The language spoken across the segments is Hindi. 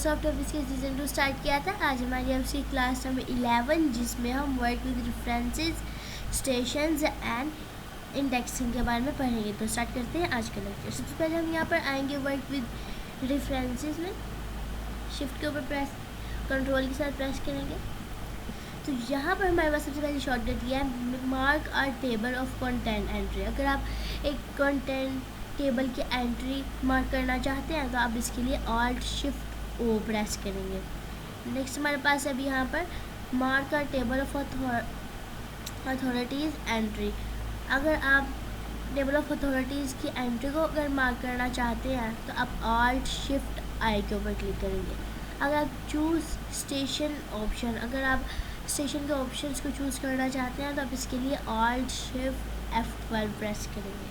माइक्रोसॉफ्ट ऑफिस के सीज़न 2 स्टार्ट किया था। आज हमारी आपसी क्लास नंबर 11 जिसमें हम work with references, stations and indexing के बारे में पढ़ेंगे। तो स्टार्ट करते हैं आज का लेक्चर। सबसे पहले हम यहाँ पर आएंगे वर्क विद रेफरेंसेस में। शिफ्ट के ऊपर प्रेस कंट्रोल के साथ प्रेस करेंगे तो यहाँ पर हमारे पास सबसे पहले शॉर्टकट ये है, mark or table of content entry. अगर आप एक कंटेंट टेबल की एंट्री मार्क करना चाहते हैं तो आप इसके लिए ऑल्ट शिफ्ट ओ प्रेस करेंगे। नेक्स्ट हमारे पास अभी यहाँ पर mark or table of authorities entry. अगर आप टेबल ऑफ अथॉरिटीज़ की एंट्री को अगर मार्क करना चाहते हैं तो आप ऑल्ट शिफ्ट आई के ऊपर क्लिक करेंगे। अगर आप चूज़ स्टेशन ऑप्शन, अगर आप स्टेशन के ऑप्शंस को चूज़ करना चाहते हैं तो आप इसके लिए ऑल्ट शिफ्ट F12 प्रेस करेंगे।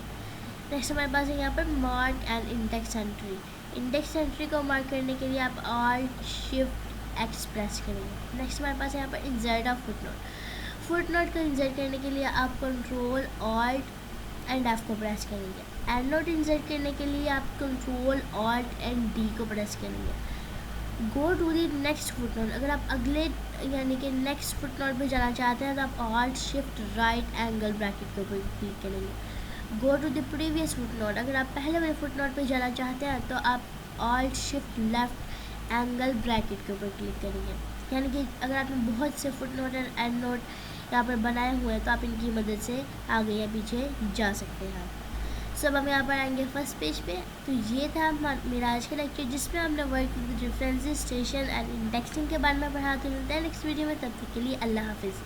नेक्स्ट हमारे पास है यहाँ पर mark and index entry. Index entry को मार्क करने के लिए आप ऑल्ट शिफ्ट X प्रेस करेंगे। नेक्स्ट हमारे पास है यहाँ पर इंसर्ट ऑफ फुटनोट। फुटनोट को इंसर्ट करने के लिए आप कंट्रोल ऑल्ट एंड F को प्रेस करेंगे। एंड नोट इंसर्ट करने के लिए आप कंट्रोल ऑल्ट एंड D को प्रेस करेंगे। Go to the next footnote. अगर आप अगले यानी कि नेक्स्ट फुटनोट पे जाना चाहते हैं तो आप alt shift right angle bracket के ऊपर क्लिक करेंगे। Go to the previous footnote. अगर आप पहले वाले फुटनोट पे जाना चाहते हैं तो आप alt shift left angle bracket के ऊपर क्लिक करेंगे। यानी कि अगर आपने बहुत से फुटनोट एंड एंड नोट यहाँ पर बनाए हुए हैं तो आप इनकी मदद से आगे या पीछे जा सकते हैं। सब हम यहाँ पर आएंगे फर्स्ट पेज पे। तो ये था मेरा आज का लेक्चर जिसमें हमने work with references, station and indexing के बारे में पढ़ा। तो मिलते हैं नेक्स्ट वीडियो में, तब तक के लिए अल्लाह हाफिज़।